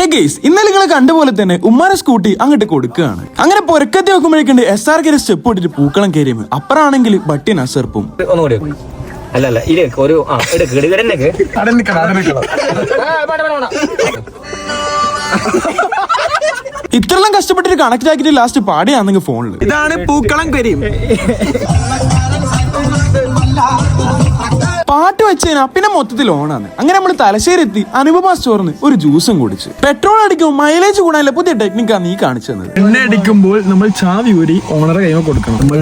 Hey guys, ഇന്നലെ നിങ്ങൾ കണ്ടുപോലെ തന്നെ ഉമ്മാരെ സ്കൂട്ടി അങ്ങോട്ട് കൊടുക്കുകയാണ്. അങ്ങനെ പൊരക്കത്തി വെക്കുമ്പോഴേക്കുണ്ട് SRK സ്റ്റെപ്പ് ഇട്ടിട്ട് പൂക്കളം കയറിയും അപ്പറാണെങ്കിൽ ബട്ടി നസർപ്പും. ഇത്രയെല്ലാം കഷ്ടപ്പെട്ടിട്ട് കണക്ട് ആക്കിയിട്ട് ലാസ്റ്റ് പാടിയാണെങ്കിൽ ഫോണിൽ ഇതാണ് പൂക്കളം കരിയും. പാട്ട് വെച്ചതിനാ പിന്നെ മൊത്തത്തിൽ ഓണാണ്. അങ്ങനെ നമ്മൾ തലശ്ശേരി എത്തി അനുപമ സ്റ്റോറിന് ഒരു ജ്യൂസും കുടിച്ച്. പെട്രോൾ അടിക്കും മൈലേജ് കൂടാനുള്ള പുതിയ ടെക്നിക്കാണ് നീ കാണിച്ചു തന്നത്. എണ്ണ അടിക്കുമ്പോൾ നമ്മൾ ചാവി ഊരി ഓണറെ കൈമ കൊടുക്കണം. നമ്മൾ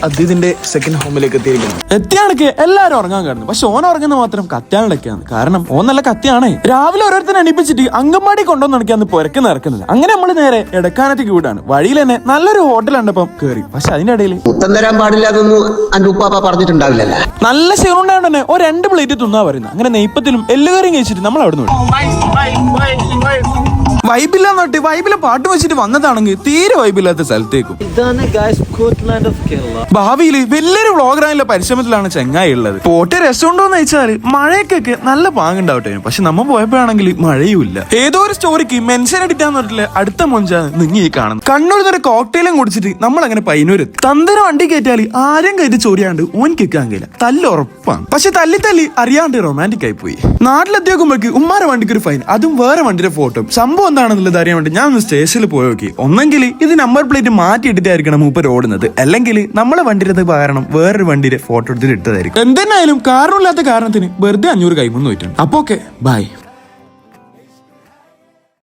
അതിന്റെ സെക്കൻഡ് ഹോമിലേക്ക് എത്തിയിരിക്കണം. എത്തിയാണൊക്കെ എല്ലാരും ഉറങ്ങാൻ കിടന്നു. പക്ഷെ ഓൻ ഉറങ്ങുന്ന മാത്രം കത്യാനിടയ്ക്കാണ്. കാരണം ഓൻ നല്ല കത്തിയാണേ. രാവിലെ ഓരോരുത്തരെ എണിപ്പിച്ചിട്ട് അങ്കമാടി കൊണ്ടുവന്ന് നടക്കാന്ന് പൊരക്ക് നടക്കുന്നില്ല. അങ്ങനെ നമ്മൾ നേരെ എടക്കാനത്തേക്ക് വിടാണ്. വഴിയിൽ തന്നെ നല്ലൊരു ഹോട്ടൽ കണ്ടപ്പം കയറി. പക്ഷെ അതിന്റെ ഇടയിൽ ഉത്തം തരാൻ പാടില്ല അതൊന്നും അന്റെ ഉപ്പാപ്പ പറഞ്ഞിട്ടുണ്ടാവില്ലല്ലോ. നല്ല ഷെയറുണ്ടായോണ്ട് തന്നെ ഒരു 2 പ്ലേറ്റ് തിന്നാ പറയുന്നത്. അങ്ങനെ നെയ്പ്പത്തിലും എല്ലുകറിയും കഴിച്ചിട്ട് നമ്മൾ അവിടെ നിന്ന് വൈബില്ലാന്നോട്ട് വൈബിലെ പാട്ട് വെച്ചിട്ട് വന്നതാണെങ്കിൽ തീരെ വൈബില്ലാത്ത സ്ഥലത്തേക്കും. ഭാവിയിൽ വലിയൊരു വ്ളോഗറായുള്ള പരിശ്രമത്തിലാണ് ചെങ്ങായി ഉള്ളത്. പോട്ടെ രസമുണ്ടോന്ന് വെച്ചാല് മഴയൊക്കെ നല്ല പാങ്ങുണ്ടാവട്ടെ. പക്ഷെ നമ്മ പോയപ്പോഴാണെങ്കിൽ മഴയും ഇല്ല. ഏതോ ഒരു സ്റ്റോറിക്ക് മെൻഷൻ അടിക്കാന്ന് പറഞ്ഞിട്ട് അടുത്ത മൊഞ്ചാണ് നിങ്ങി ഈ കാണുന്നത്. കണ്ണൂരിൽ ഒരു കോക്ടെയിലും കുടിച്ചിട്ട് നമ്മൾ അങ്ങനെ പയ്യന്നൂരെത്തി. തന്തര വണ്ടി കയറ്റിയാല് ആരും കയറ്റി ചോരിയാണ്ട് ഓൻ കിക്കാൻ കഴിയില്ല. തല്ലുറപ്പാണ്. പക്ഷെ തല്ലി അറിയാണ്ട് റൊമാൻറ്റിക് ആയി പോയി. നാട്ടിലെത്തിയോക്കുമ്പോഴേക്ക് ഉമ്മാരെ വണ്ടിക്ക് ഒരു ഫൈൻ, അതും വേറെ വണ്ടിയുടെ ഫോട്ടോ. സംഭവം എന്താണെന്നുള്ളത് അറിയാൻ വേണ്ടി ഞാൻ ഒന്ന് സ്റ്റേഷനിൽ പോയി നോക്കി. ഒന്നെങ്കിൽ ഇത് നമ്പർ പ്ലേറ്റ് മാറ്റിയിട്ടിട്ടായിരിക്കണം മൂപ്പർ ഓടുന്നത്, അല്ലെങ്കിൽ നമ്മളെ വണ്ടിയുടെ കാരണം വേറൊരു വണ്ടിയുടെ ഫോട്ടോ എടുത്തിട്ട് ഇട്ടതായിരിക്കും. എന്തെന്നായാലും കാരണമില്ലാത്ത കാരണത്തിന് വെറുതെ 500 കൈമുന്ന് പോയിട്ടുണ്ട്. അപ്പൊ ഓക്കെ, ബൈ.